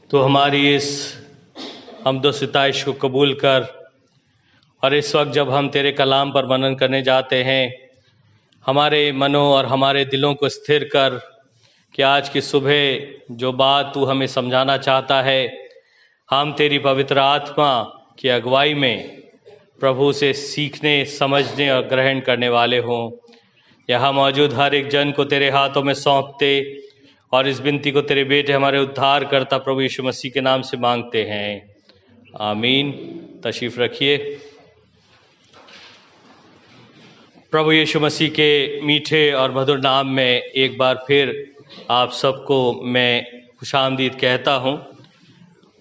तो हमारी इस हम्दो सिताइश को कबूल कर। और इस वक्त जब हम तेरे कलाम पर मनन करने जाते हैं, हमारे मनों और हमारे दिलों को स्थिर कर कि आज की सुबह जो बात तू हमें समझाना चाहता है, हम तेरी पवित्र आत्मा की अगुवाई में प्रभु से सीखने, समझने और ग्रहण करने वाले हों। यहाँ मौजूद हर एक जन को तेरे हाथों में सौंपते और इस विनती को तेरे बेटे हमारे उद्धार करता प्रभु यीशु मसीह के नाम से मांगते हैं, आमीन। तशरीफ़ रखिए। प्रभु यीशु मसीह के मीठे और मधुर नाम में एक बार फिर आप सबको मैं खुशामदीद कहता हूँ।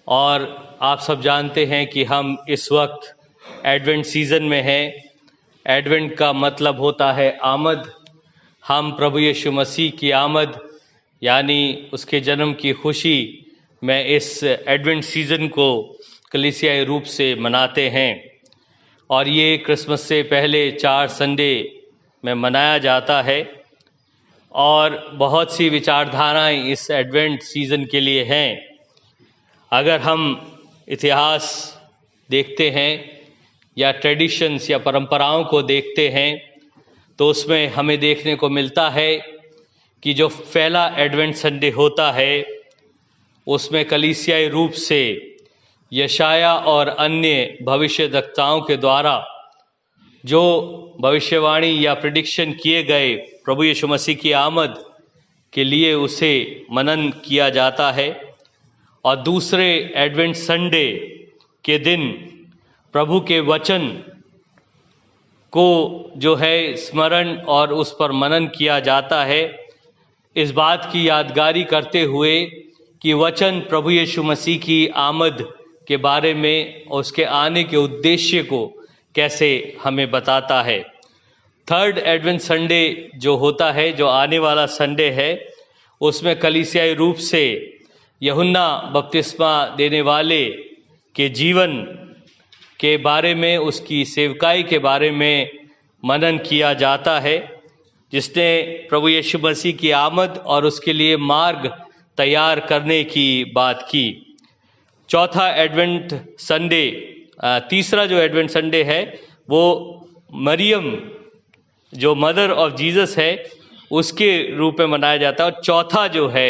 और आप सब जानते हैं कि हम इस वक्त एडवेंट सीज़न में हैं। एडवेंट का मतलब होता है आमद। हम प्रभु यीशु मसीह की आमद यानी उसके जन्म की खुशी में इस एडवेंट सीज़न को कलीसियाई रूप से मनाते हैं। और ये क्रिसमस से पहले 4 संडे में मनाया जाता है। और बहुत सी विचारधाराएं इस एडवेंट सीज़न के लिए हैं। अगर हम इतिहास देखते हैं या ट्रेडिशंस या परंपराओं को देखते हैं तो उसमें हमें देखने को मिलता है कि जो पहला एडवेंट संडे होता है उसमें कलीसियाई रूप से यशाया और अन्य भविष्यवक्ताओं के द्वारा जो भविष्यवाणी या प्रेडिक्शन किए गए प्रभु यीशु मसीह की आमद के लिए उसे मनन किया जाता है। और दूसरे एडवेंट संडे के दिन प्रभु के वचन को जो है स्मरण और उस पर मनन किया जाता है, इस बात की यादगारी करते हुए कि वचन प्रभु यीशु मसीह की आमद के बारे में और उसके आने के उद्देश्य को कैसे हमें बताता है। थर्ड एडवेंट संडे जो होता है, जो आने वाला संडे है, उसमें कलीसियाई रूप से यूहन्ना बपतिस्मा देने वाले के जीवन के बारे में, उसकी सेवकाई के बारे में मनन किया जाता है, जिसने प्रभु यीशु मसीह की आमद और उसके लिए मार्ग तैयार करने की बात की। चौथा एडवेंट संडे, तीसरा जो एडवेंट संडे है वो मरियम जो मदर ऑफ जीसस है उसके रूप में मनाया जाता है। और चौथा जो है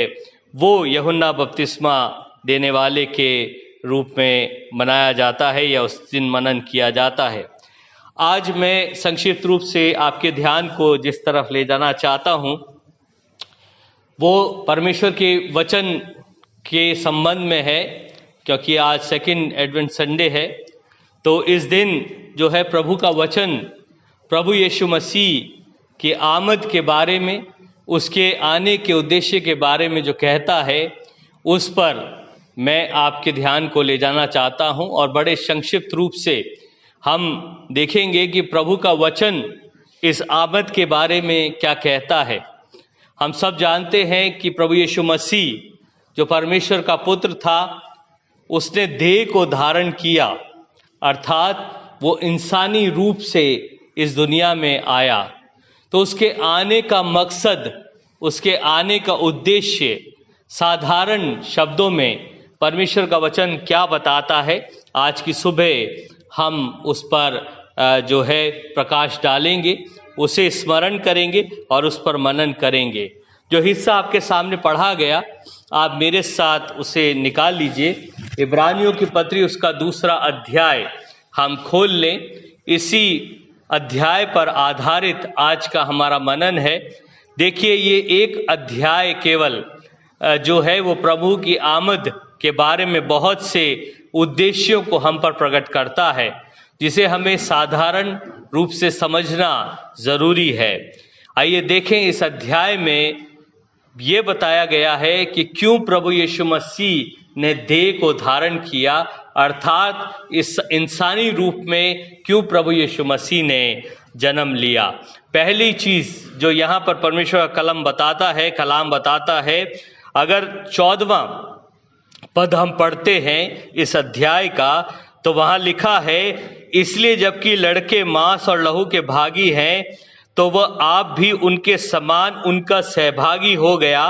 वो यूहन्ना बपतिस्मा देने वाले के रूप में मनाया जाता है या उस दिन मनन किया जाता है। आज मैं संक्षिप्त रूप से आपके ध्यान को जिस तरफ ले जाना चाहता हूँ वो परमेश्वर के वचन के संबंध में है, क्योंकि आज सेकंड एडवेंट संडे है। तो इस दिन जो है प्रभु का वचन प्रभु यीशु मसीह की आमद के बारे में, उसके आने के उद्देश्य के बारे में जो कहता है, उस पर मैं आपके ध्यान को ले जाना चाहता हूं। और बड़े संक्षिप्त रूप से हम देखेंगे कि प्रभु का वचन इस आमद के बारे में क्या कहता है। हम सब जानते हैं कि प्रभु यीशु मसीह जो परमेश्वर का पुत्र था, उसने देह को धारण किया, अर्थात वो इंसानी रूप से इस दुनिया में आया। तो उसके आने का मकसद, उसके आने का उद्देश्य साधारण शब्दों में परमेश्वर का वचन क्या बताता है, आज की सुबह हम उस पर जो है प्रकाश डालेंगे, उसे स्मरण करेंगे और उस पर मनन करेंगे। जो हिस्सा आपके सामने पढ़ा गया, आप मेरे साथ उसे निकाल लीजिए। इब्रानियों की पत्री उसका 2 अध्याय हम खोल लें। इसी अध्याय पर आधारित आज का हमारा मनन है। देखिए, ये एक अध्याय केवल जो है वो प्रभु की आमद के बारे में बहुत से उद्देश्यों को हम पर प्रकट करता है, जिसे हमें साधारण रूप से समझना जरूरी है। आइए देखें, इस अध्याय में ये बताया गया है कि क्यों प्रभु यीशु मसीह ने देह को धारण किया, अर्थात इस इंसानी रूप में क्यों प्रभु यीशु मसीह ने जन्म लिया। पहली चीज जो यहाँ पर परमेश्वर का कलाम बताता है, अगर 14वां पद हम पढ़ते हैं इस अध्याय का, तो वहां लिखा है, इसलिए जबकि लड़के मांस और लहू के भागी हैं, तो वह आप भी उनके समान उनका सहभागी हो गया,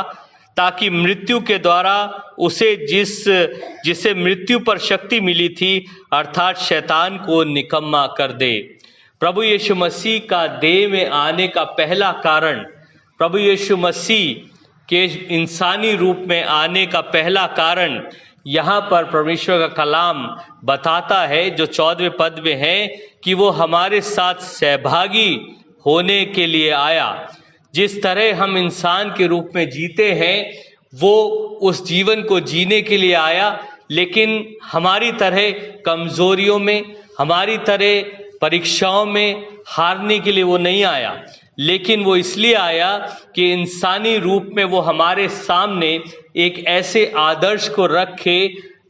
ताकि मृत्यु के द्वारा उसे जिसे मृत्यु पर शक्ति मिली थी अर्थात शैतान को निकम्मा कर दे। प्रभु यीशु मसीह का देह में आने का पहला कारण, प्रभु यीशु मसीह के इंसानी रूप में आने का पहला कारण यहाँ पर परमेश्वर का कलाम बताता है, जो 14वें पद में है, कि वो हमारे साथ सहभागी होने के लिए आया। जिस तरह हम इंसान के रूप में जीते हैं, वो उस जीवन को जीने के लिए आया, लेकिन हमारी तरह कमजोरियों में, हमारी तरह परीक्षाओं में हारने के लिए वो नहीं आया, लेकिन वो इसलिए आया कि इंसानी रूप में वो हमारे सामने एक ऐसे आदर्श को रखे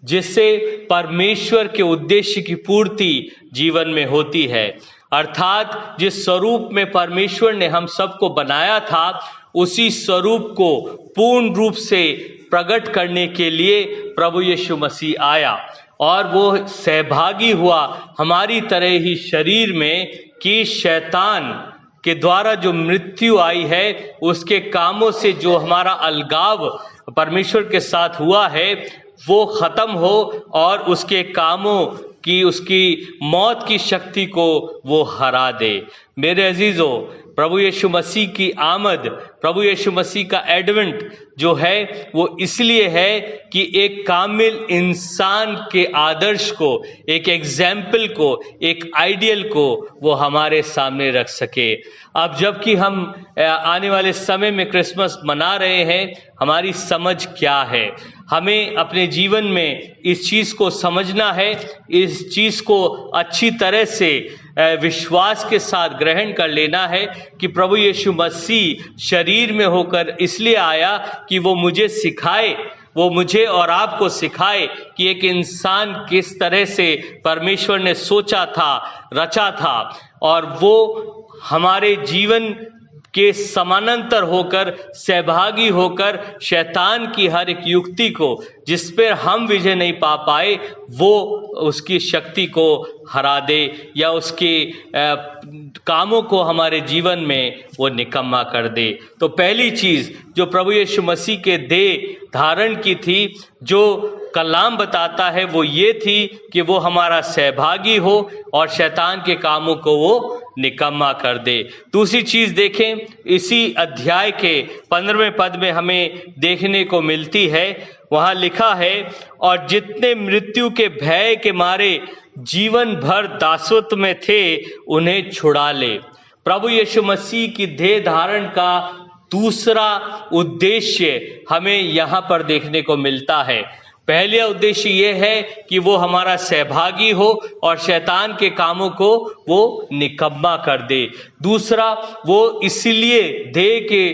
जिससे परमेश्वर के उद्देश्य की पूर्ति जीवन में होती है। अर्थात जिस स्वरूप में परमेश्वर ने हम सबको बनाया था, उसी स्वरूप को पूर्ण रूप से प्रकट करने के लिए प्रभु यीशु मसीह आया और वो सहभागी हुआ हमारी तरह ही शरीर में, कि शैतान के द्वारा जो मृत्यु आई है, उसके कामों से जो हमारा अलगाव परमेश्वर के साथ हुआ है वो खत्म हो और उसके कामों की, उसकी मौत की शक्ति को वो हरा दे। मेरे अजीजों, प्रभु यीशु मसीह की आमद, प्रभु यीशु मसीह का एडवेंट जो है वो इसलिए है कि एक कामिल इंसान के आदर्श को, एक एग्जाम्पल को, एक आइडियल को वो हमारे सामने रख सके। अब जबकि हम आने वाले समय में क्रिसमस मना रहे हैं, हमारी समझ क्या है? हमें अपने जीवन में इस चीज़ को समझना है, इस चीज़ को अच्छी तरह से विश्वास के साथ ग्रहण कर लेना है कि प्रभु यीशु मसीह शरीर में होकर इसलिए आया कि वो मुझे सिखाए, वो मुझे और आपको सिखाए कि एक इंसान किस तरह से परमेश्वर ने सोचा था, रचा था, और वो हमारे जीवन के समानांतर होकर, सहभागी होकर शैतान की हर एक युक्ति को, जिस पर हम विजय नहीं पा पाए, वो उसकी शक्ति को हरा दे या उसके कामों को हमारे जीवन में वो निकम्मा कर दे। तो पहली चीज़ जो प्रभु यीशु मसीह के देह धारण की थी, जो कलाम बताता है, वो ये थी कि वो हमारा सहभागी हो और शैतान के कामों को वो निकम्मा कर दे। दूसरी चीज देखें, इसी अध्याय के 15वें पद में हमें देखने को मिलती है, वहां लिखा है, और जितने मृत्यु के भय के मारे जीवन भर दासत्व में थे, उन्हें छुड़ा ले। प्रभु यीशु मसीह की देह धारण का दूसरा उद्देश्य हमें यहाँ पर देखने को मिलता है। पहला उद्देश्य ये है कि वो हमारा सहभागी हो और शैतान के कामों को वो निकम्मा कर दे। दूसरा, वो इसलिए देह के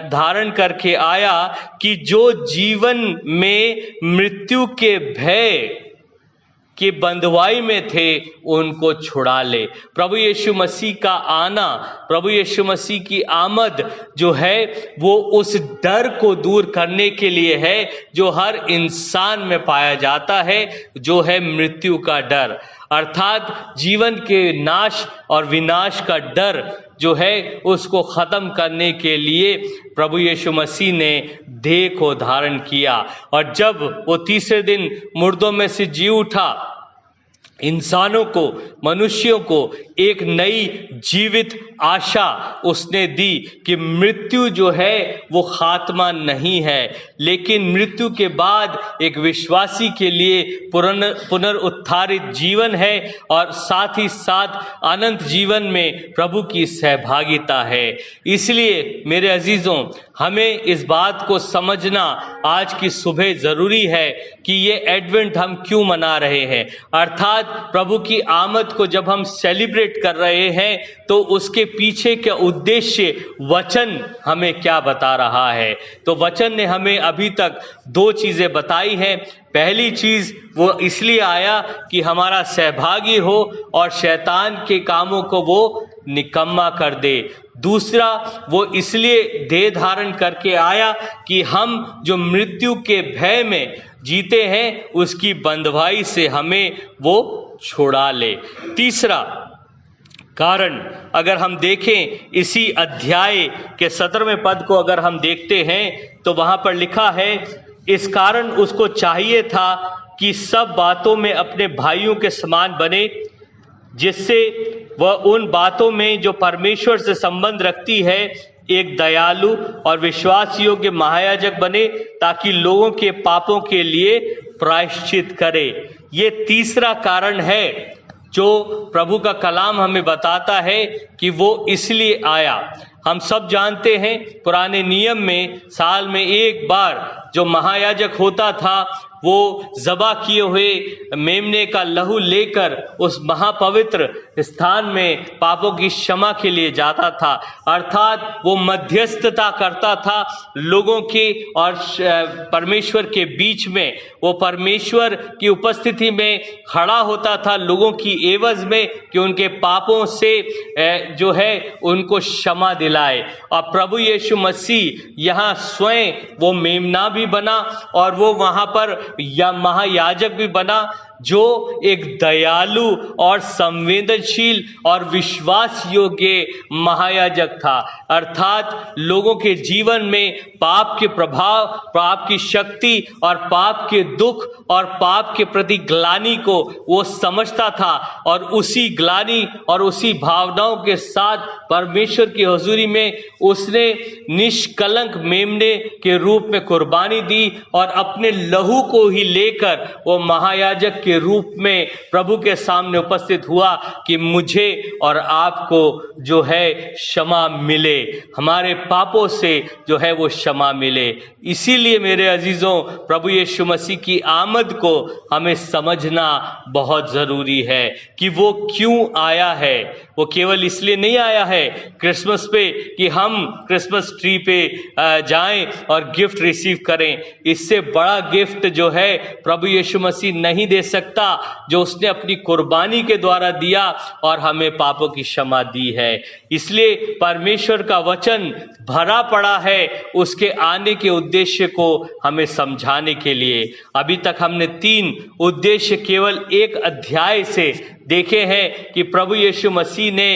धारण करके आया कि जो जीवन में मृत्यु के भय कि बंधुआई में थे, उनको छुड़ा ले। प्रभु यीशु मसीह का आना, प्रभु यीशु मसीह की आमद जो है, वो उस डर को दूर करने के लिए है जो हर इंसान में पाया जाता है, जो है मृत्यु का डर। अर्थात जीवन के नाश और विनाश का डर जो है, उसको खत्म करने के लिए प्रभु यीशु मसीह ने देह को धारण किया। और जब वो तीसरे दिन मुर्दों में से जी उठा, इंसानों को, मनुष्यों को एक नई जीवित आशा उसने दी कि मृत्यु जो है वो खात्मा नहीं है, लेकिन मृत्यु के बाद एक विश्वासी के लिए पुनरुत्थानित जीवन है और साथ ही साथ अनंत जीवन में प्रभु की सहभागिता है। इसलिए मेरे अजीजों, हमें इस बात को समझना आज की सुबह जरूरी है कि ये एडवेंट हम क्यों मना रहे हैं। अर्थात प्रभु की आमद को जब हम सेलिब्रेट कर रहे हैं, तो उसके पीछे का उद्देश्य वचन हमें क्या बता रहा है। तो वचन ने हमें अभी तक दो चीजें बताई हैं। पहली चीज, वो इसलिए आया कि हमारा सहभागी हो और शैतान के कामों को वो निकम्मा कर दे। दूसरा, वो इसलिए देह धारण करके आया कि हम जो मृत्यु के भय में जीते हैं, उसकी बंधुआई से हमें वो छुड़ा ले। तीसरा, कारण अगर हम देखें इसी अध्याय के 17वें पद को अगर हम देखते हैं तो वहां पर लिखा है, इस कारण उसको चाहिए था कि सब बातों में अपने भाइयों के समान बने, जिससे वह उन बातों में जो परमेश्वर से संबंध रखती है एक दयालु और विश्वास योग्य महायाजक बने, ताकि लोगों के पापों के लिए प्रायश्चित करे। ये तीसरा कारण है जो प्रभु का कलाम हमें बताता है कि वो इसलिए आया। हम सब जानते हैं पुराने नियम में साल में एक बार जो महायाजक होता था वो ज़बा किए हुए मेमने का लहू लेकर उस महापवित्र स्थान में पापों की क्षमा के लिए जाता था, अर्थात वो मध्यस्थता करता था लोगों के और परमेश्वर के बीच में। वो परमेश्वर की उपस्थिति में खड़ा होता था लोगों की एवज में कि उनके पापों से जो है उनको क्षमा दिलाए। और प्रभु यीशु मसीह यहाँ स्वयं वो मेमना भी बना और वो वहाँ पर या महायाजक भी बना, जो एक दयालु और संवेदनशील और विश्वास योग्य महायाजक था। अर्थात लोगों के जीवन में पाप के प्रभाव, पाप की शक्ति और पाप के दुख और पाप के प्रति ग्लानि को वो समझता था और उसी ग्लानि और उसी भावनाओं के साथ परमेश्वर की हुजूरी में उसने निष्कलंक मेमने के रूप में कुर्बानी दी और अपने लहू को ही लेकर वो महायाजक के रूप में प्रभु के सामने उपस्थित हुआ कि मुझे और आपको जो है क्षमा मिले, हमारे पापों से जो है वो क्षमा मिले। इसीलिए मेरे अजीजों, प्रभु यीशु मसीह की आमद को हमें समझना बहुत जरूरी है कि वो क्यों आया है। वो केवल इसलिए नहीं आया है क्रिसमस पे कि हम क्रिसमस ट्री पे जाएं और गिफ्ट रिसीव करें। इससे बड़ा गिफ्ट जो है प्रभु यीशु मसीह नहीं दे सकता, जो उसने अपनी कुर्बानी के द्वारा दिया और हमें पापों की क्षमा दी है। इसलिए परमेश्वर का वचन भरा पड़ा है उसके आने के उद्देश्य को हमें समझाने के लिए। अभी तक हमने 3 उद्देश्य केवल एक अध्याय से देखे हैं कि प्रभु यीशु मसीह ने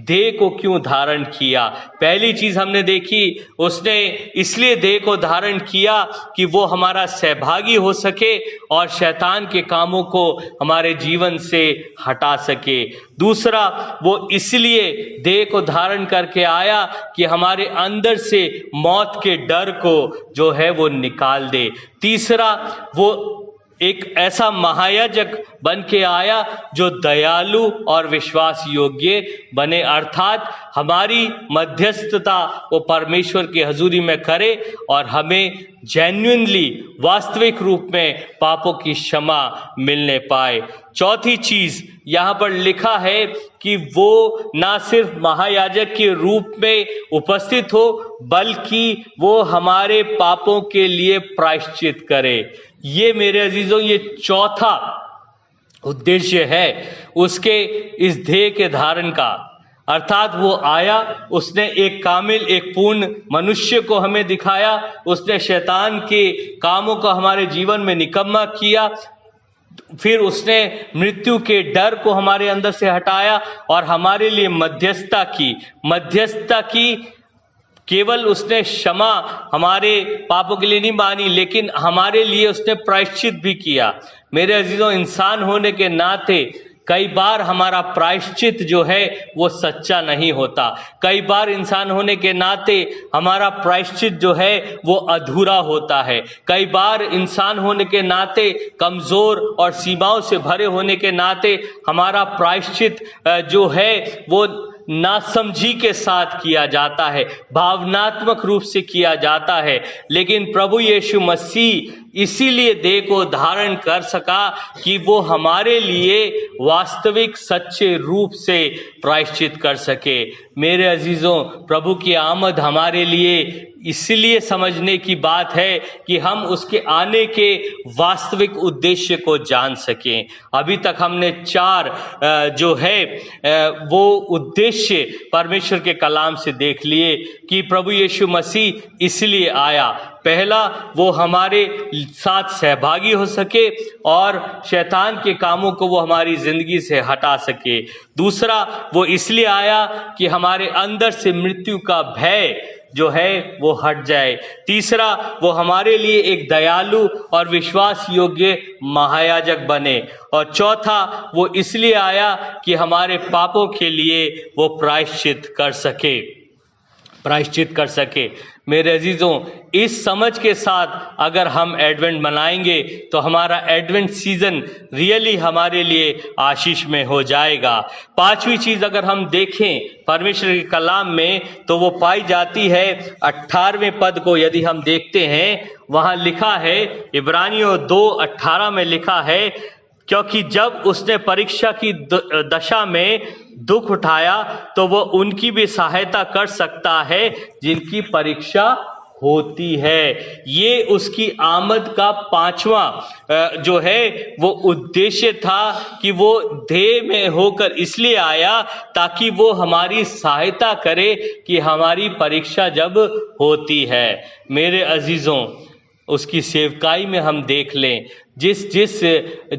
देह को क्यों धारण किया। पहली चीज हमने देखी, उसने इसलिए देह को धारण किया कि वो हमारा सहभागी हो सके और शैतान के कामों को हमारे जीवन से हटा सके। दूसरा, वो इसलिए देह को धारण करके आया कि हमारे अंदर से मौत के डर को जो है वो निकाल दे। तीसरा, वो एक ऐसा महायाजक बन के आया जो दयालु और विश्वास योग्य बने, अर्थात हमारी मध्यस्थता वो परमेश्वर की हजूरी में करे और हमें जेन्युइनली वास्तविक रूप में पापों की क्षमा मिलने पाए। चौथी चीज यहाँ पर लिखा है कि वो ना सिर्फ महायाजक के रूप में उपस्थित हो, बल्कि वो हमारे पापों के लिए प्रायश्चित करे। ये मेरे अजीजों, ये चौथा उद्देश्य है उसके इस देह के धारण का। अर्थात वो आया, उसने एक कामिल, एक पूर्ण मनुष्य को हमें दिखाया, उसने शैतान के कामों को हमारे जीवन में निकम्मा किया, फिर उसने मृत्यु के डर को हमारे अंदर से हटाया और हमारे लिए मध्यस्थता की। केवल उसने क्षमा हमारे पापों के लिए नहीं मानी, लेकिन हमारे लिए उसने प्रायश्चित भी किया। मेरे अजीजों, इंसान होने के नाते कई बार हमारा प्रायश्चित जो है वो सच्चा नहीं होता। कई बार इंसान होने के नाते हमारा प्रायश्चित जो है वो अधूरा होता है। कई बार इंसान होने के नाते, कमजोर और सीमाओं से भरे होने के नाते हमारा प्रायश्चित जो है वो नासमझी के साथ किया जाता है, भावनात्मक रूप से किया जाता है। लेकिन प्रभु यीशु मसीह इसीलिए देह को धारण कर सका कि वो हमारे लिए वास्तविक सच्चे रूप से प्रायश्चित कर सके। मेरे अजीजों, प्रभु की आमद हमारे लिए इसलिए समझने की बात है कि हम उसके आने के वास्तविक उद्देश्य को जान सकें। अभी तक हमने 4 जो है वो उद्देश्य परमेश्वर के कलाम से देख लिए कि प्रभु यीशु मसीह इसलिए आया। पहला, वो हमारे साथ सहभागी हो सके और शैतान के कामों को वो हमारी जिंदगी से हटा सके। दूसरा, वो इसलिए आया कि हमारे अंदर से मृत्यु का भय जो है वो हट जाए। तीसरा, वो हमारे लिए एक दयालु और विश्वास योग्य महायाजक बने। और चौथा, वो इसलिए आया कि हमारे पापों के लिए वो प्रायश्चित कर सके। मेरे अजीजों, इस समझ के साथ अगर हम एडवेंट मनाएंगे तो हमारा एडवेंट सीजन रियली हमारे लिए आशीष में हो जाएगा। 5वीं चीज अगर हम देखें परमेश्वर के कलाम में तो वो पाई जाती है 18वें पद को यदि हम देखते हैं, वहां लिखा है, इब्रानियों 2:18 में लिखा है, क्योंकि जब उसने परीक्षा की दशा में दुख उठाया तो वो उनकी भी सहायता कर सकता है जिनकी परीक्षा होती है। ये उसकी आमद का 5वां जो है वो उद्देश्य था कि वो देह में होकर इसलिए आया ताकि वो हमारी सहायता करे कि हमारी परीक्षा जब होती है। मेरे अजीजों, उसकी सेवकाई में हम देख लें, जिस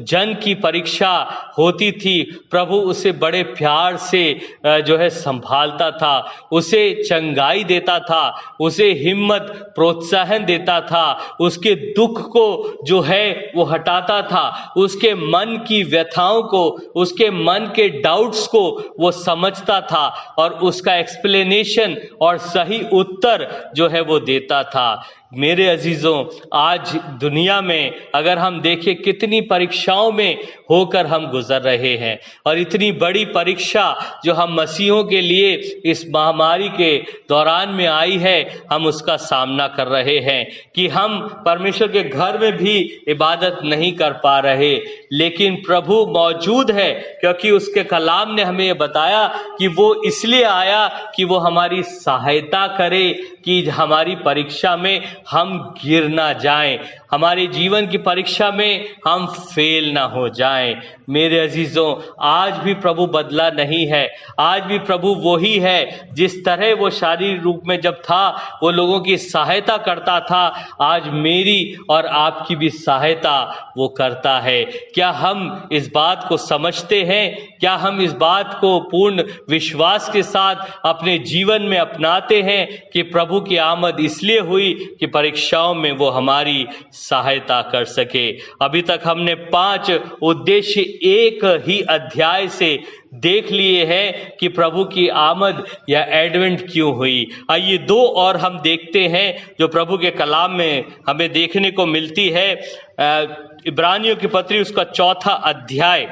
जन की परीक्षा होती थी प्रभु उसे बड़े प्यार से जो है संभालता था, उसे चंगाई देता था, उसे हिम्मत प्रोत्साहन देता था, उसके दुख को जो है वो हटाता था, उसके मन की व्यथाओं को, उसके मन के डाउट्स को वो समझता था और उसका एक्सप्लेनेशन और सही उत्तर जो है वो देता था। मेरे अजीजों, आज दुनिया में अगर हम देखें कितनी परीक्षाओं में होकर हम गुजर रहे हैं और इतनी बड़ी परीक्षा जो हम मसीहों के लिए इस महामारी के दौरान में आई है, हम उसका सामना कर रहे हैं कि हम परमेश्वर के घर में भी इबादत नहीं कर पा रहे, लेकिन प्रभु मौजूद है क्योंकि उसके कलाम ने हमें बताया कि वो इसलिए आया कि वो हमारी सहायता करे कि हमारी परीक्षा में हम गिर ना जाएं, हमारे जीवन की परीक्षा में हम फेल ना हो जाएं। मेरे अजीजों, आज भी प्रभु बदला नहीं है, आज भी प्रभु वही है जिस तरह वो शारीरिक रूप में जब था वो लोगों की सहायता करता था, आज मेरी और आपकी भी सहायता वो करता है। क्या हम इस बात को समझते हैं? क्या हम इस बात को पूर्ण विश्वास के साथ अपने जीवन में अपनाते हैं कि प्रभु की आमद इसलिए हुई कि परीक्षाओं में वो हमारी सहायता कर सके? अभी तक हमने 5 उद्देश्य एक ही अध्याय से देख लिए हैं कि प्रभु की आमद या एडवेंट क्यों हुई। आइए 2 और हम देखते हैं जो प्रभु के कलाम में हमें देखने को मिलती है। इब्रानियों की पत्री उसका 4था अध्याय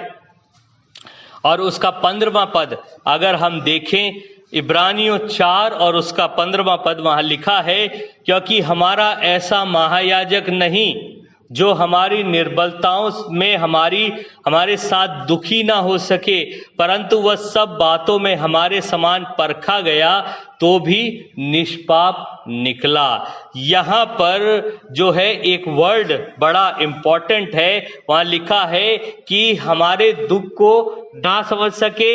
और उसका 15वां पद अगर हम देखें, इब्रानियों 4 और उसका 15वां पद वहां लिखा है, क्योंकि हमारा ऐसा महायाजक नहीं जो हमारी निर्बलताओं में हमारे साथ दुखी ना हो सके, परंतु वह सब बातों में हमारे समान परखा गया तो भी निष्पाप निकला। यहाँ पर जो है एक वर्ड बड़ा इंपॉर्टेंट है, वहाँ लिखा है कि हमारे दुख को ना समझ सके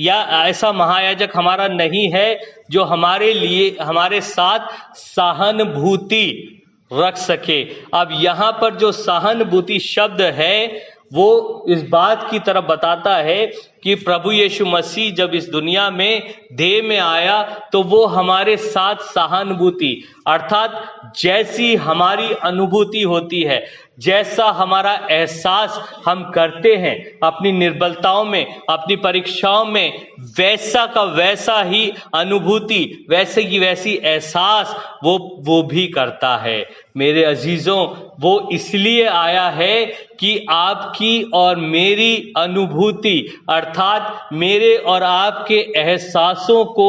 या ऐसा महायाजक हमारा नहीं है जो हमारे साथ सहानुभूति रख सके। अब यहाँ पर जो सहानुभूति शब्द है वो इस बात की तरफ बताता है कि प्रभु यीशु मसीह जब इस दुनिया में देह में आया तो वो हमारे साथ सहानुभूति अर्थात जैसी हमारी अनुभूति होती है, जैसा हमारा एहसास हम करते हैं अपनी निर्बलताओं में, अपनी परीक्षाओं में, वैसा का वैसा ही अनुभूति, वैसे की वैसी एहसास वो भी करता है। मेरे अजीजों, वो इसलिए आया है कि आपकी और मेरी अनुभूति अर्थात अर्थात मेरे और आपके एहसासों को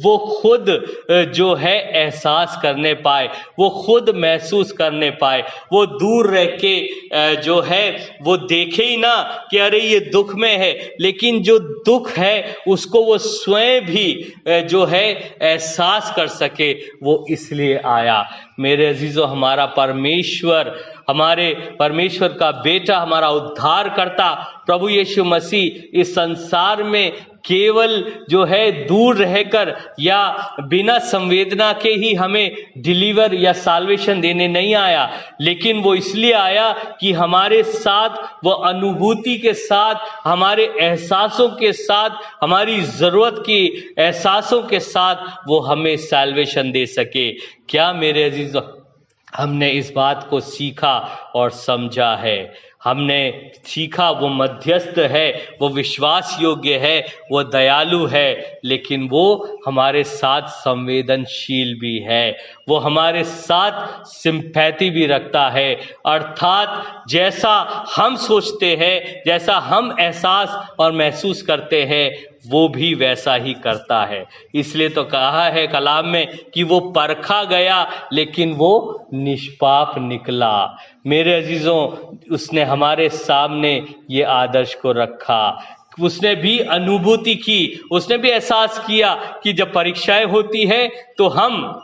वो खुद जो है एहसास करने पाए, वो खुद महसूस करने पाए, वो दूर रह के जो है वो देखे ही ना कि अरे ये दुख में है, लेकिन जो दुख है उसको वो स्वयं भी जो है एहसास कर सके, वो इसलिए आया। मेरे अजीजों, हमारा परमेश्वर, हमारे परमेश्वर का बेटा, हमारा उद्धार करता प्रभु यीशु मसीह इस संसार में केवल जो है दूर रहकर या बिना संवेदना के ही हमें डिलीवर या साल्वेशन देने नहीं आया, लेकिन वो इसलिए आया कि हमारे साथ, वो अनुभूति के साथ, हमारे एहसासों के साथ, हमारी ज़रूरत की एहसासों के साथ वो हमें साल्वेशन दे सके। क्या मेरे अजीजों, हमने इस बात को सीखा और समझा है? हमने सीखा वो मध्यस्थ है, वो विश्वास योग्य है, वो दयालु है, लेकिन वो हमारे साथ संवेदनशील भी है, वो हमारे साथ सिंपैथी भी रखता है। अर्थात जैसा हम सोचते हैं, जैसा हम एहसास और महसूस करते हैं, वो भी वैसा ही करता है। इसलिए तो कहा है कलाम में कि वो परखा गया लेकिन वो निष्पाप निकला। मेरे अजीजों, उसने हमारे सामने ये आदर्श को रखा। उसने भी अनुभूति की, उसने भी एहसास किया कि जब परीक्षाएं होती है तो हम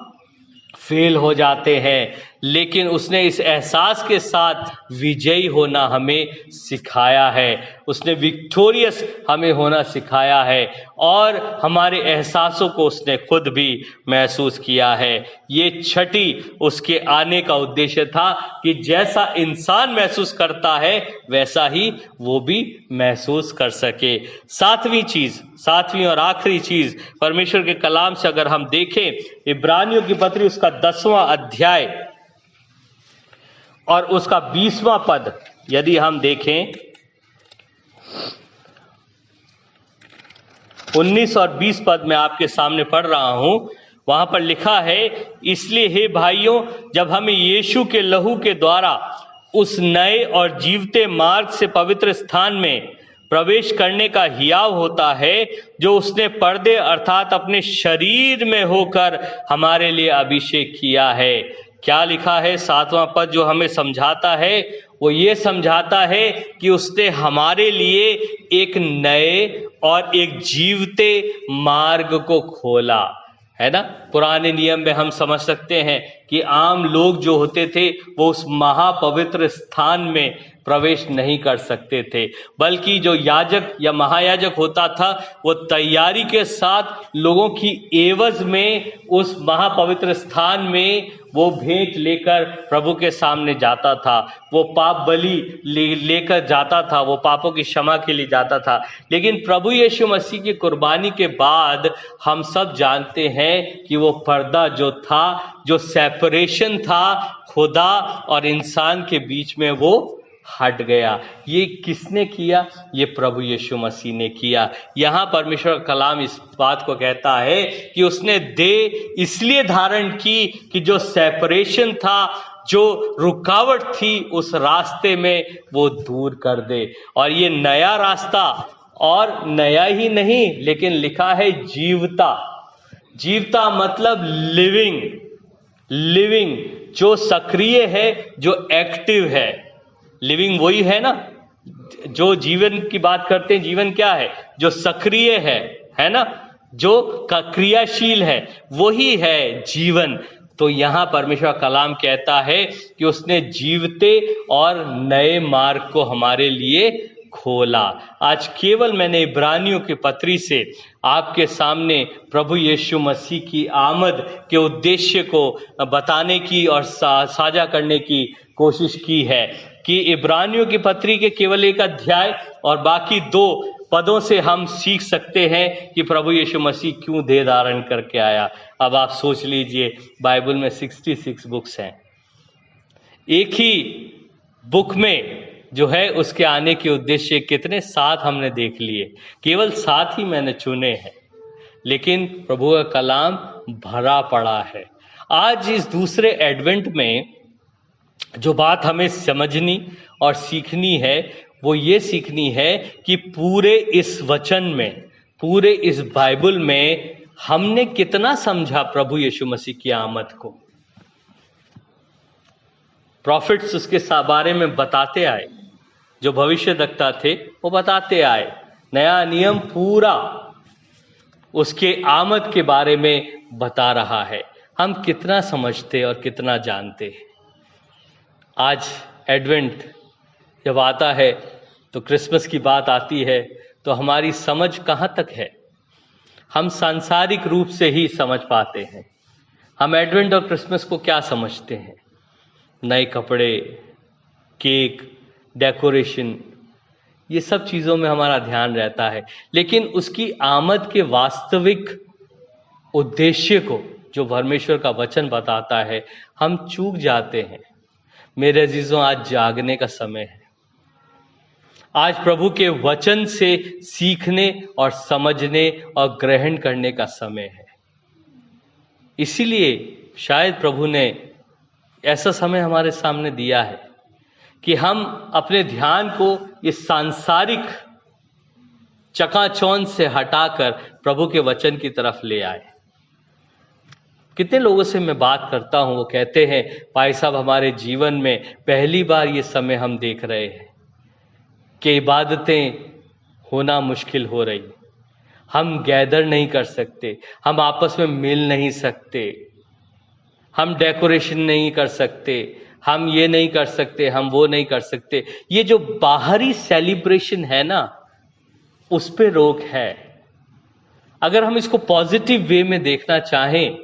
फेल हो जाते हैं, लेकिन उसने इस एहसास के साथ विजयी होना हमें सिखाया है। उसने विक्टोरियस हमें होना सिखाया है और हमारे एहसासों को उसने खुद भी महसूस किया है। ये छठी उसके आने का उद्देश्य था कि जैसा इंसान महसूस करता है वैसा ही वो भी महसूस कर सके। सातवीं और आखिरी चीज परमेश्वर के कलाम से अगर हम देखें, इब्रानियों की पत्री उसका 10वां अध्याय और उसका 20वां पद यदि हम देखें, 19 और 20 पद मैं आपके सामने पढ़ रहा हूं। वहां पर लिखा है, इसलिए हे भाइयों, जब हमें यीशु के लहू के द्वारा उस नए और जीवते मार्ग से पवित्र स्थान में प्रवेश करने का हियाव होता है जो उसने पर्दे अर्थात अपने शरीर में होकर हमारे लिए अभिषेक किया है। क्या लिखा है 7वां पद जो हमें समझाता है? वो ये समझाता है कि उसने हमारे लिए एक नए और एक जीवते मार्ग को खोला, है ना। पुराने नियम में हम समझ सकते हैं कि आम लोग जो होते थे वो उस महापवित्र स्थान में प्रवेश नहीं कर सकते थे, बल्कि जो याजक या महायाजक होता था वो तैयारी के साथ लोगों की एवज में उस महापवित्र स्थान में वो भेंट लेकर प्रभु के सामने जाता था, वो पाप बलि लेकर जाता था, वो पापों की क्षमा के लिए जाता था। लेकिन प्रभु यीशु मसीह की कुर्बानी के बाद हम सब जानते हैं कि वो पर्दा जो था, जो सेपरेशन था खुदा और इंसान के बीच में, वो हट गया। ये किसने किया? ये प्रभु यीशु मसीह ने किया। यहाँ परमेश्वर का कलाम इस बात को कहता है कि उसने देह इसलिए धारण की कि जो सेपरेशन था, जो रुकावट थी उस रास्ते में, वो दूर कर दे। और ये नया रास्ता, और नया ही नहीं लेकिन लिखा है जीवता। जीवता मतलब लिविंग, जो सक्रिय है, जो एक्टिव है। लिविंग वही है ना, जो जीवन की बात करते हैं। जीवन क्या है? जो सक्रिय है ना, जो क्रियाशील है, वही है जीवन। तो यहां परमेश्वर कलाम कहता है कि उसने जीवते और नए मार्ग को हमारे लिए खोला। आज केवल मैंने इब्रानियों की पत्री से आपके सामने प्रभु यीशु मसीह की आमद के उद्देश्य को बताने की और साझा करने की कोशिश की है कि इब्रानियों की पत्री के केवल एक अध्याय और बाकी 2 पदों से हम सीख सकते हैं कि प्रभु यीशु मसीह क्यों देह धारण करके आया। अब आप सोच लीजिए, बाइबल में 66 बुक्स हैं, एक ही बुक में जो है उसके आने के उद्देश्य कितने? 7 हमने देख लिए, केवल 7 ही मैंने चुने हैं, लेकिन प्रभु का कलाम भरा पड़ा है। आज इस दूसरे एडवेंट में जो बात हमें समझनी और सीखनी है वो ये सीखनी है कि पूरे इस वचन में, पूरे इस बाइबल में हमने कितना समझा प्रभु यीशु मसीह की आमद को। प्रॉफिट्स उसके बारे में बताते आए, जो भविष्यद्वक्ता थे वो बताते आए। नया नियम पूरा उसके आमद के बारे में बता रहा है। हम कितना समझते और कितना जानते हैं। आज एडवेंट जब आता है तो क्रिसमस की बात आती है तो हमारी समझ कहाँ तक है? हम सांसारिक रूप से ही समझ पाते हैं। हम एडवेंट और क्रिसमस को क्या समझते हैं? नए कपड़े, केक, डेकोरेशन, ये सब चीज़ों में हमारा ध्यान रहता है, लेकिन उसकी आमद के वास्तविक उद्देश्य को, जो परमेश्वर का वचन बताता है, हम चूक जाते हैं। मेरे अजीजों, आज जागने का समय है। आज प्रभु के वचन से सीखने और समझने और ग्रहण करने का समय है। इसीलिए शायद प्रभु ने ऐसा समय हमारे सामने दिया है कि हम अपने ध्यान को इस सांसारिक चकाचौंध से हटाकर प्रभु के वचन की तरफ ले आए। कितने लोगों से मैं बात करता हूं, वो कहते हैं, भाई साहब, हमारे जीवन में पहली बार ये समय हम देख रहे हैं कि इबादतें होना मुश्किल हो रही। हम गैदर नहीं कर सकते, हम आपस में मिल नहीं सकते, हम डेकोरेशन नहीं कर सकते, हम ये नहीं कर सकते, हम वो नहीं कर सकते। ये जो बाहरी सेलिब्रेशन है ना, उस पे रोक है। अगर हम इसको पॉजिटिव वे में देखना चाहें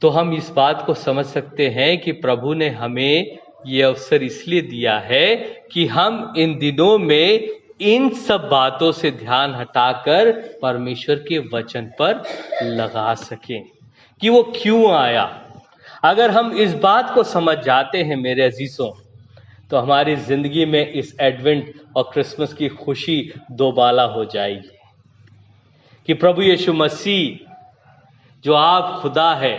तो हम इस बात को समझ सकते हैं कि प्रभु ने हमें ये अवसर इसलिए दिया है कि हम इन दिनों में इन सब बातों से ध्यान हटाकर परमेश्वर के वचन पर लगा सकें कि वो क्यों आया। अगर हम इस बात को समझ जाते हैं मेरे अजीजों, तो हमारी जिंदगी में इस एडवेंट और क्रिसमस की खुशी दोबाला हो जाएगी कि प्रभु यीशु मसीह, जो आप खुदा है,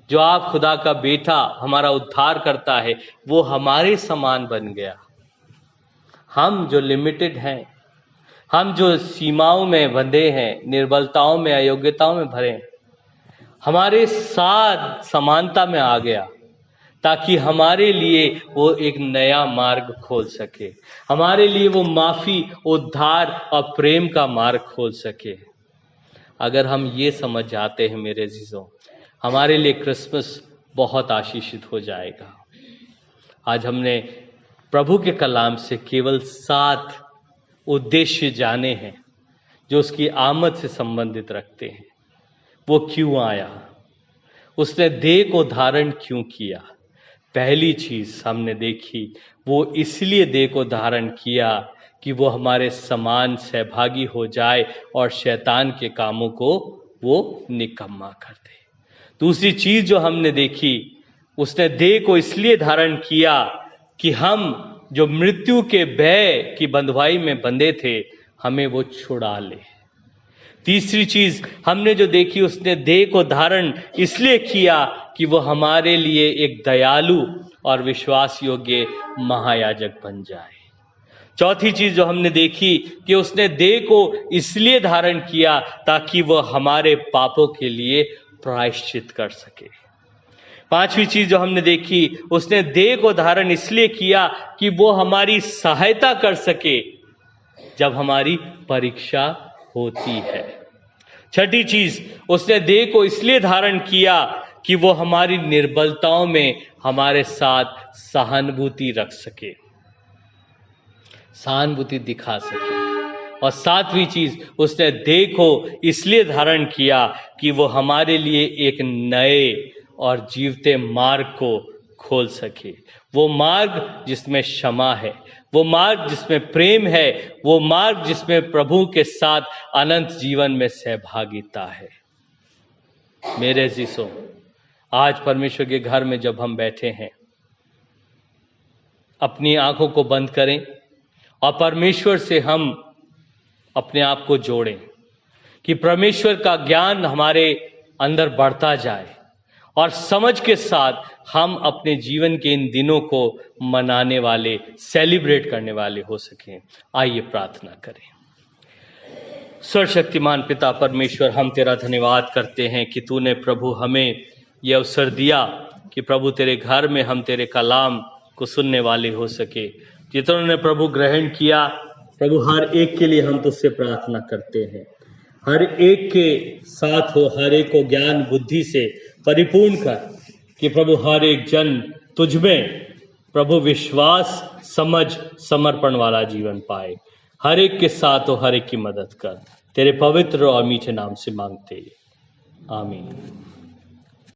जो आप खुदा का बेटा, हमारा उद्धार करता है, वो हमारे समान बन गया। हम जो लिमिटेड हैं, हम जो सीमाओं में बंधे हैं, निर्बलताओं में, अयोग्यताओं में भरे हैं, हमारे साथ समानता में आ गया ताकि हमारे लिए वो एक नया मार्ग खोल सके, हमारे लिए वो माफी, उद्धार और प्रेम का मार्ग खोल सके। अगर हम ये समझ जाते हैं मेरे अजीजों, हमारे लिए क्रिसमस बहुत आशीषित हो जाएगा। आज हमने प्रभु के कलाम से केवल 7 उद्देश्य जाने हैं जो उसकी आमद से संबंधित रखते हैं। वो क्यों आया, उसने देह को धारण क्यों किया। पहली चीज हमने देखी, वो इसलिए देह को धारण किया कि वो हमारे समान सहभागी हो जाए और शैतान के कामों को वो निकम्मा कर दे। दूसरी चीज जो हमने देखी, उसने देह को इसलिए धारण किया कि हम जो मृत्यु के भय की बंधुआई में बंधे थे, हमें वो छुड़ा ले। तीसरी चीज हमने जो देखी, उसने देह को धारण इसलिए किया कि वो हमारे लिए एक दयालु और विश्वास योग्य महायाजक बन जाए। चौथी चीज जो हमने देखी कि उसने देह को इसलिए धारण किया ताकि वो हमारे पापों के लिए प्रायश्चित कर सके। पांचवी चीज जो हमने देखी, उसने देह को धारण इसलिए किया कि वो हमारी सहायता कर सके जब हमारी परीक्षा होती है। छठी चीज, उसने देह को इसलिए धारण किया कि वो हमारी निर्बलताओं में हमारे साथ सहानुभूति रख सके, सहानुभूति दिखा सके। और सातवीं चीज, उसने देह को इसलिए धारण किया कि वो हमारे लिए एक नए और जीवते मार्ग को खोल सके। वो मार्ग जिसमें क्षमा है, वो मार्ग जिसमें प्रेम है, वो मार्ग जिसमें प्रभु के साथ अनंत जीवन में सहभागिता है। मेरे अजीजों, आज परमेश्वर के घर में जब हम बैठे हैं, अपनी आंखों को बंद करें और परमेश्वर से हम अपने आप को जोड़ें कि परमेश्वर का ज्ञान हमारे अंदर बढ़ता जाए और समझ के साथ हम अपने जीवन के इन दिनों को मनाने वाले, सेलिब्रेट करने वाले हो सकें। आइए प्रार्थना करें। सर्वशक्तिमान पिता परमेश्वर, हम तेरा धन्यवाद करते हैं कि तूने प्रभु हमें ये अवसर दिया कि प्रभु तेरे घर में हम तेरे कलाम को सुनने वाले हो सके। जितनों ने प्रभु ग्रहण किया, प्रभु हर एक के लिए हम तुझसे प्रार्थना करते हैं, हर एक के साथ हो, हर एक को ज्ञान बुद्धि से परिपूर्ण कर कि प्रभु हर एक जन तुझमें प्रभु विश्वास, समझ, समर्पण वाला जीवन पाए। हर एक के साथ हो, हर एक की मदद कर। तेरे पवित्र और मीठे नाम से मांगते, आमीन।